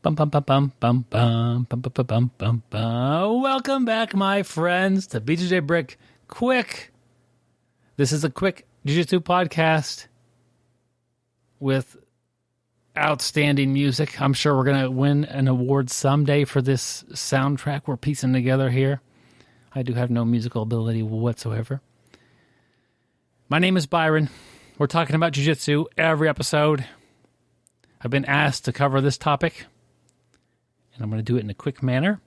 Bum, bum, bum, bum, bum, bum, bum, bum, bum, bum, bum. Welcome back, my friends, to BjjBrick Quick. This is a quick jiu-jitsu podcast with outstanding music. I'm sure we're going to win an award someday for this soundtrack we're piecing together here. I do have no musical ability whatsoever. My name is Byron. We're talking about jiu-jitsu every episode. I've been asked to cover this topic, and I'm going to do it in a quick manner.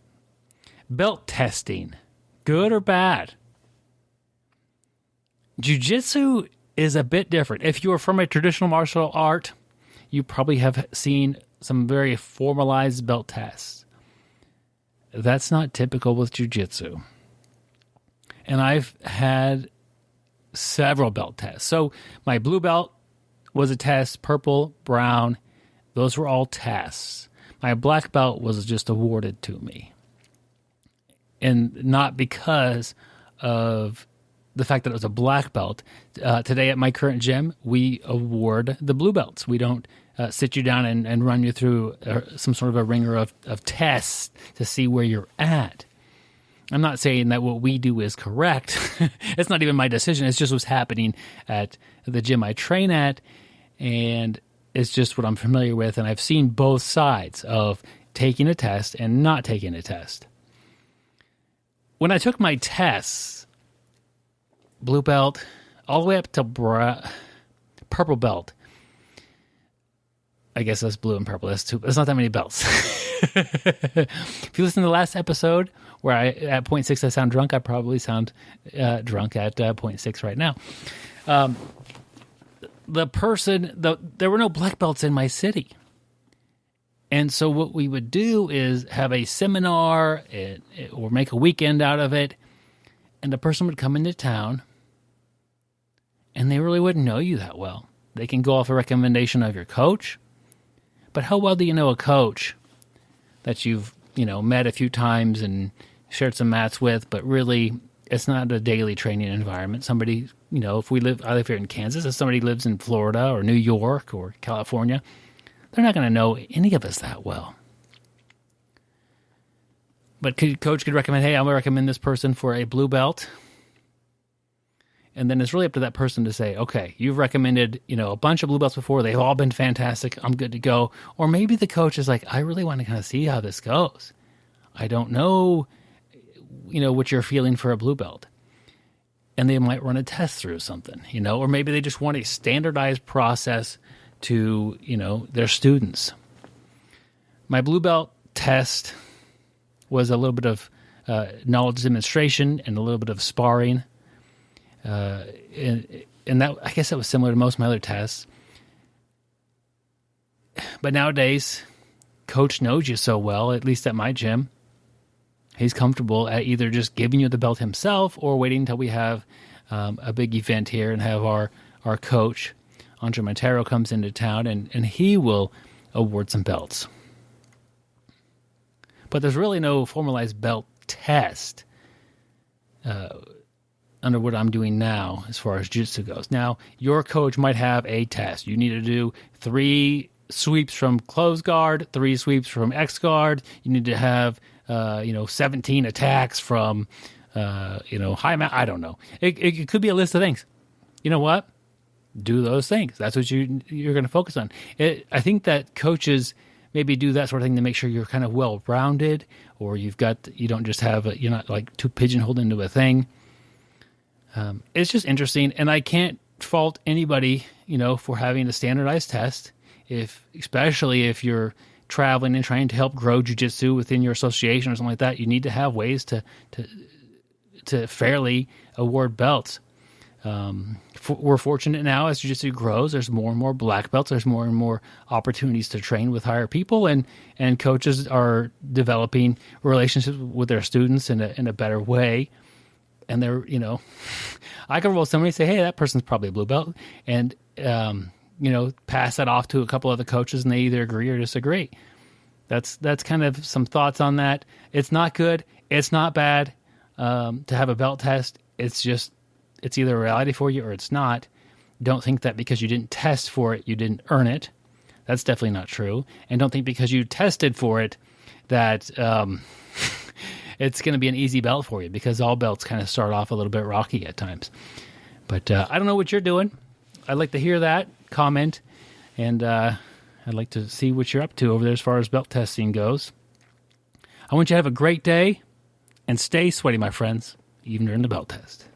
Belt testing, good or bad? Jiu-jitsu is a bit different. If you are from a traditional martial art, you probably have seen some very formalized belt tests. That's not typical with jiu-jitsu. And I've had several belt tests. So my blue belt was a test, purple, brown, those were all tests. My black belt was just awarded to me. And not because of the fact that it was a black belt. Today at my current gym, we award the blue belts. We don't sit you down and run you through some sort of a ringer of tests to see where you're at. I'm not saying that what we do is correct. It's not even my decision. It's just what's happening at the gym I train at, and it's just what I'm familiar with, and I've seen both sides of taking a test and not taking a test. When I took my tests, blue belt, all the way up to purple belt, I guess that's blue and purple. That's not that many belts. If you listen to the last episode where at 0.6 I sound drunk, I probably sound drunk at 0.6 right now. There were no black belts in my city. And so what we would do is have a seminar or make a weekend out of it, and the person would come into town, and they really wouldn't know you that well. They can go off a recommendation of your coach, but how well do you know a coach that you've met a few times and shared some mats with, but really it's not a daily training environment. Somebody, if I live here in Kansas, if somebody lives in Florida or New York or California, they're not going to know any of us that well. But coach could recommend, hey, I'm going to recommend this person for a blue belt. And then it's really up to that person to say, okay, you've recommended, a bunch of blue belts before. They've all been fantastic. I'm good to go. Or maybe the coach is like, I really want to kind of see how this goes. I don't know, what you're feeling for a blue belt. And they might run a test through something, or maybe they just want a standardized process to, their students. My blue belt test was a little bit of knowledge demonstration and a little bit of sparring. And that, I guess that was similar to most of my other tests. But nowadays, coach knows you so well, at least at my gym. He's comfortable at either just giving you the belt himself or waiting until we have a big event here and have our coach, Andre Montero, comes into town and he will award some belts. But there's really no formalized belt test under what I'm doing now as far as jiu-jitsu goes. Now, your coach might have a test. You need to do 3 sweeps from close guard, 3 sweeps from X guard. You need to have 17 attacks from, high mount. I don't know. It could be a list of things. You know what? Do those things. That's what you're going to focus on. I think that coaches maybe do that sort of thing to make sure you're kind of well-rounded, or you don't just have, you're not like too pigeonholed into a thing. It's just interesting, and I can't fault anybody, for having a standardized test, especially if you're traveling and trying to help grow jiu-jitsu within your association or something like that. You need to have ways to fairly award belts. We're fortunate now as jiu-jitsu grows. There's more and more black belts. There's more and more opportunities to train with higher people, and coaches are developing relationships with their students in a better way. And they're, I can roll somebody and say, hey, that person's probably a blue belt, and pass that off to a couple other coaches, and they either agree or disagree. That's kind of some thoughts on that. It's not good. It's not bad to have a belt test. It's either a reality for you or it's not. Don't think that because you didn't test for it, you didn't earn it. That's definitely not true. And don't think because you tested for it that it's going to be an easy belt for you, because all belts kind of start off a little bit rocky at times. But I don't know what you're doing. I'd like to hear that, comment, and I'd like to see what you're up to over there as far as belt testing goes. I want you to have a great day and stay sweaty, my friends, even during the belt test.